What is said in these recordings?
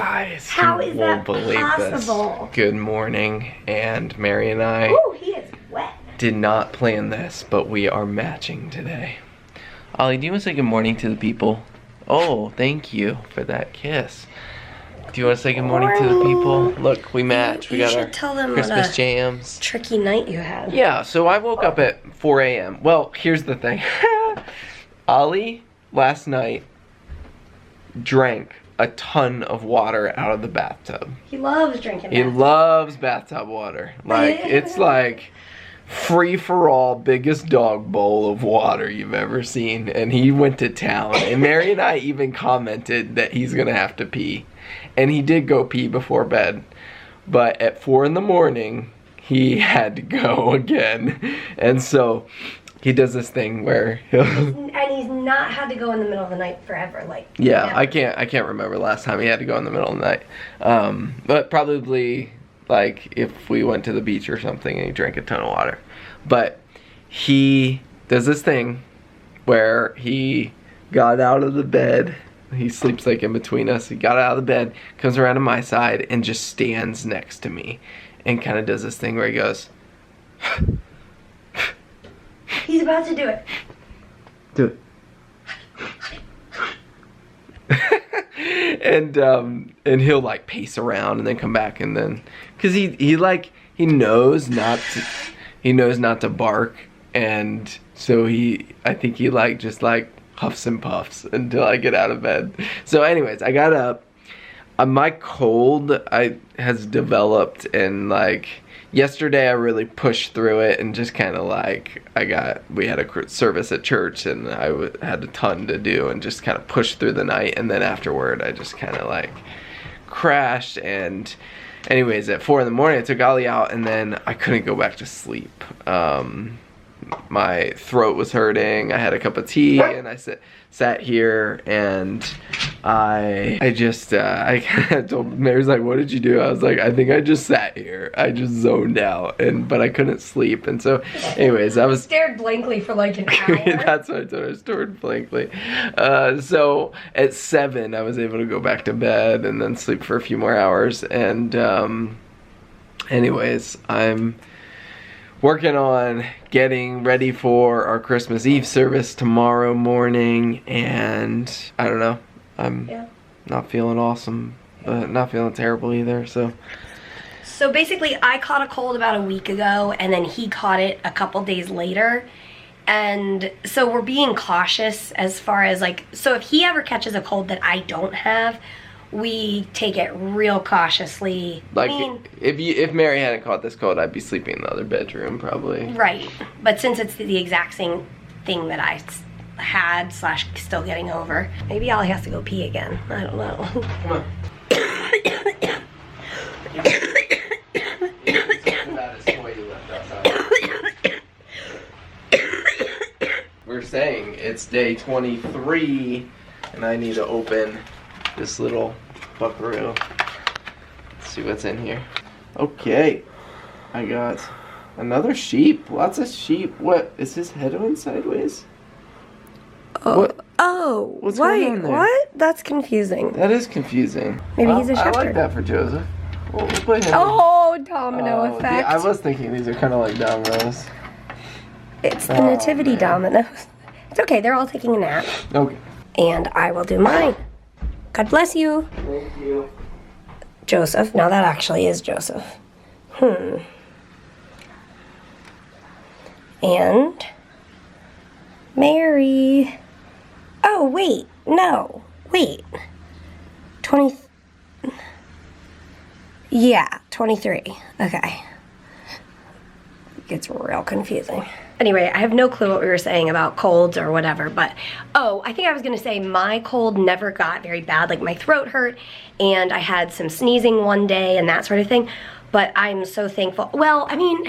Guys, How you is won't that believe possible? this. Good morning, and Mary and I Ooh, he is wet. did not plan this, but we are matching today. Ollie, do you want to say good morning to the people? Oh, thank you for that kiss. Do you want to say good morning to the people? Look, we match. We got our tell them Christmas what a jams. tricky night you had. Yeah, so I woke up at 4 a.m. Well, here's the thing. Ollie, last night, drank a ton of water out of the bathtub. He loves drinking He that. loves bathtub water. Like, it's like free-for-all, biggest dog bowl of water you've ever seen. And he went to town. And Mary and I even commented that he's gonna have to pee. And he did go pee before bed. But at 4 in the morning, he had to go again. And so he does this thing where he'll... And he's not had to go in the middle of the night forever, like... Yeah, never. I can't remember last time he had to go in the middle of the night. But probably, like, if we went to the beach or something and he drank a ton of water. But he does this thing where he got out of the bed. He sleeps like in between us. He got out of the bed, comes around to my side, and just stands next to me. And kind of does this thing where he goes... He's about to do it. Do it. And he'll like pace around and then come back and then... Cause he knows not to bark, and so I think he just huffs and puffs until I get out of bed. So anyways, I got up. My cold has developed, and like yesterday I really pushed through it and just kind of like we had a service at church and I had a ton to do and just kind of pushed through the night, and then afterward I just kind of like crashed. And anyways, at 4 in the morning I took Ollie out and then I couldn't go back to sleep. My throat was hurting. I had a cup of tea and I sat here and I kind of told Mary's like, what did you do? I was like, I think I just sat here. I just zoned out, but I couldn't sleep. And so anyways, I was stared blankly for like an hour. That's what I told her. I stared blankly. So at 7 I was able to go back to bed and then sleep for a few more hours. And anyways, I'm working on getting ready for our Christmas Eve service tomorrow morning, and I don't know, I'm not feeling awesome, but not feeling terrible either, so basically I caught a cold about a week ago, and then he caught it a couple days later, and so we're being cautious as far as like, so if he ever catches a cold that I don't have, we take it real cautiously. Like, if Mary hadn't caught this cold, I'd be sleeping in the other bedroom, probably. Right. But since it's the exact same thing that I had / still getting over, maybe Ollie has to go pee again. I don't know. Come on. We're saying it's day 23, and I need to open this little buckaroo. Let's see what's in here. Okay, I got another sheep. Lots of sheep. What is his head on sideways? What's going on there? What? That's confusing. That is confusing. Maybe he's a shepherd. I like that for Joseph. We'll put him domino effect. I was thinking these are kind of like dominoes. It's the nativity dominoes. It's okay. They're all taking a nap. Okay. And I will do mine. God bless you. Thank you. Joseph. Now that actually is Joseph. And Mary. Oh, wait. No. Wait. 20. Yeah, 23. Okay. It gets real confusing. Anyway, I have no clue what we were saying about colds or whatever, but, I think I was gonna say my cold never got very bad. Like, my throat hurt, and I had some sneezing one day and that sort of thing, but I'm so thankful. Well, I mean,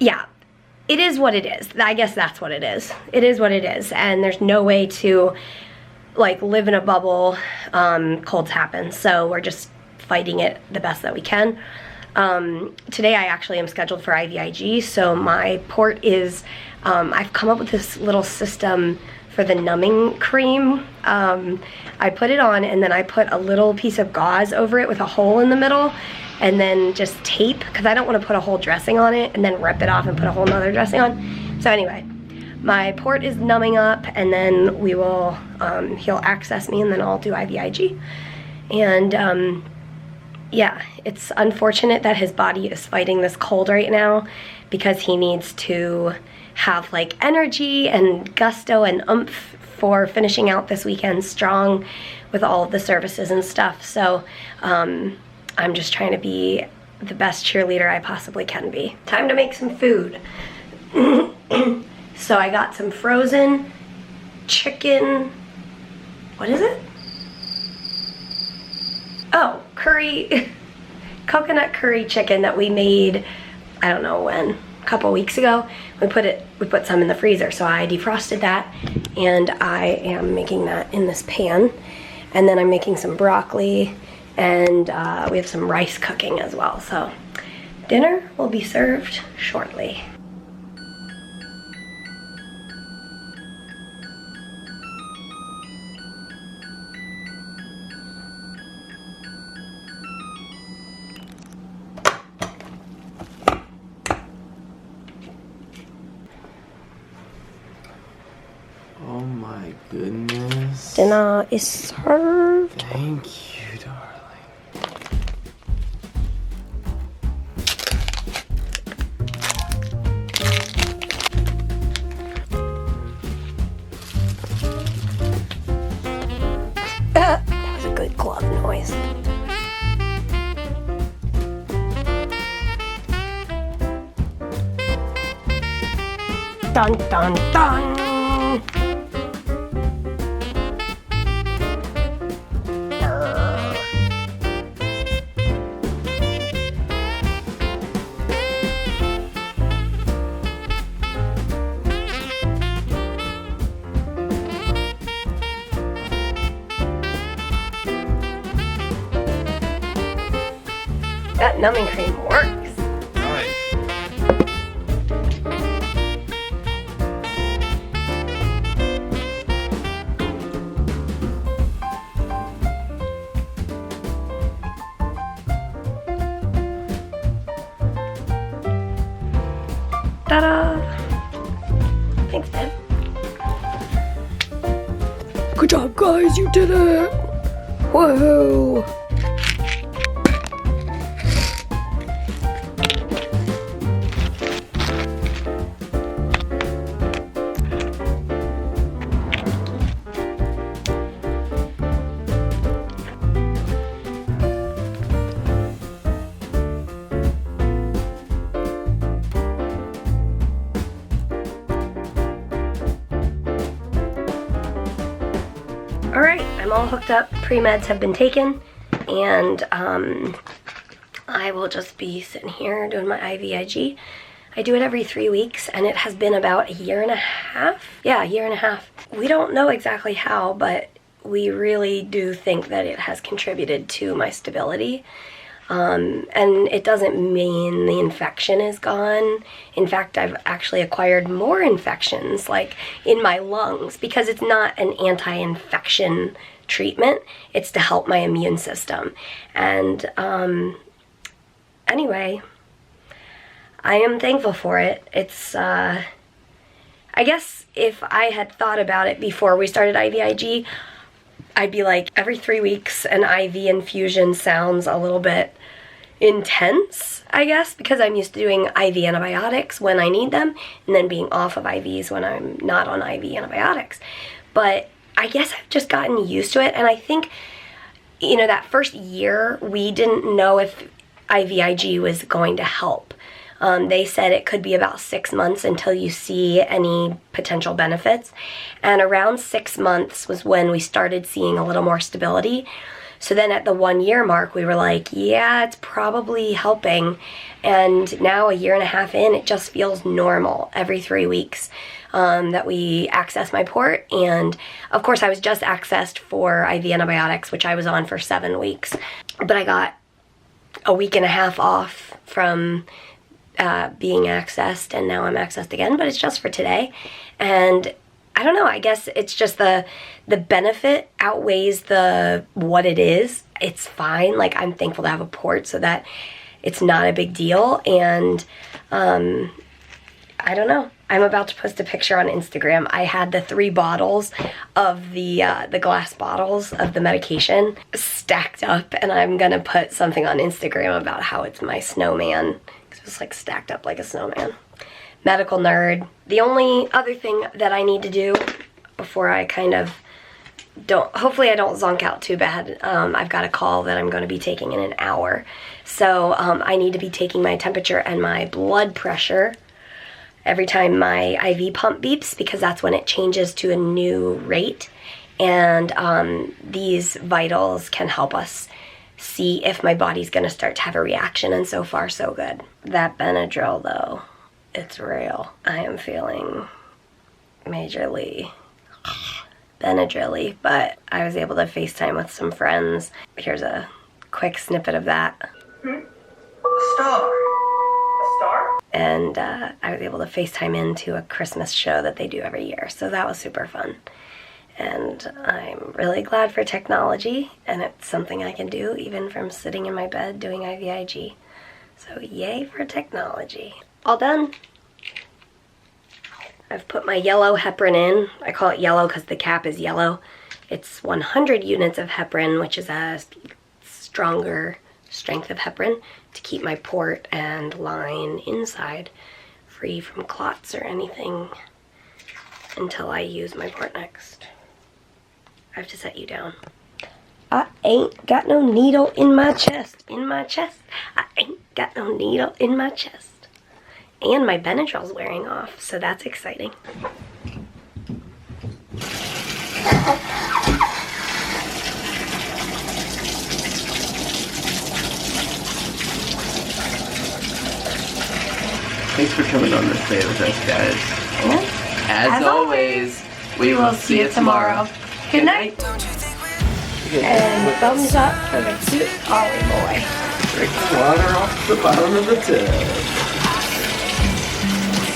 yeah, it is what it is. I guess that's what it is. It is what it is, and there's no way to, like, live in a bubble. Colds happen, so we're just fighting it the best that we can. Today I actually am scheduled for IVIG, so my port is, I've come up with this little system for the numbing cream. I put it on and then I put a little piece of gauze over it with a hole in the middle and then just tape, because I don't want to put a whole dressing on it and then rip it off and put a whole nother dressing on. So anyway, my port is numbing up, and then we will, he'll access me and then I'll do IVIG. And yeah, it's unfortunate that his body is fighting this cold right now, because he needs to have like energy and gusto and oomph for finishing out this weekend strong with all of the services and stuff. So I'm just trying to be the best cheerleader I possibly can be. Time to make some food. So I got some frozen chicken, what is it? Oh, curry, coconut curry chicken that we made, I don't know when, a couple weeks ago. We put some in the freezer, so I defrosted that, and I am making that in this pan. And then I'm making some broccoli, and we have some rice cooking as well. So dinner will be served shortly. Oh my goodness. Dinner is served. Thank you, darling. That was a good glove noise. Dun dun dun. That numbing cream works. Nice. Ta-da! Thanks, babe. Good job, guys, you did it! Whoa! Alright, I'm all hooked up, pre-meds have been taken, and I will just be sitting here doing my IVIG. I do it every 3 weeks, and it has been about a year and a half. Yeah, a year and a half. We don't know exactly how, but we really do think that it has contributed to my stability. And it doesn't mean the infection is gone. In fact, I've actually acquired more infections, like in my lungs, because it's not an anti-infection treatment. It's to help my immune system. And anyway, I am thankful for it. It's, I guess if I had thought about it before we started IVIG, I'd be like, every 3 weeks an IV infusion sounds a little bit intense, I guess, because I'm used to doing IV antibiotics when I need them and then being off of IVs when I'm not on IV antibiotics. But I guess I've just gotten used to it, and I think, you know, that first year we didn't know if IVIG was going to help. They said it could be about 6 months until you see any potential benefits. And around 6 months was when we started seeing a little more stability. So then at the 1 year mark, we were like, yeah, it's probably helping. And now a year and a half in, it just feels normal every 3 weeks that we access my port. And of course, I was just accessed for IV antibiotics, which I was on for 7 weeks. But I got a week and a half off from being accessed, and now I'm accessed again, but it's just for today. And I don't know, I guess it's just the benefit outweighs the what it is. It's fine. Like, I'm thankful to have a port so that it's not a big deal. And I don't know. I'm about to post a picture on Instagram. I had the 3 bottles of the glass bottles of the medication stacked up, and I'm gonna put something on Instagram about how it's my snowman, because it was like stacked up like a snowman. Medical nerd. The only other thing that I need to do before I kind of hopefully I don't zonk out too bad. I've got a call that I'm going to be taking in an hour. So I need to be taking my temperature and my blood pressure every time my IV pump beeps, because that's when it changes to a new rate. And these vitals can help us see if my body's going to start to have a reaction, and so far so good. That Benadryl though, it's real. I am feeling majorly Benadryl-y, but I was able to FaceTime with some friends. Here's a quick snippet of that. A star. A star? And I was able to FaceTime into a Christmas show that they do every year, so that was super fun. And I'm really glad for technology, and it's something I can do even from sitting in my bed doing IVIG. So yay for technology. All done. I've put my yellow heparin in. I call it yellow because the cap is yellow. It's 100 units of heparin, which is a stronger strength of heparin to keep my port and line inside free from clots or anything until I use my port next. I have to set you down. I ain't got no needle in my chest, I ain't got no needle in my chest. And my Benadryl's wearing off, so that's exciting. Thanks for coming on this day with us, guys. Yeah. As always, we will see you tomorrow. Good night. And thumbs up for the cute Ollie boy. Drink the water off the bottom of the tub.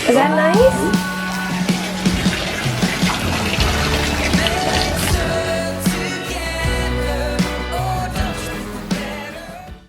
Is that nice?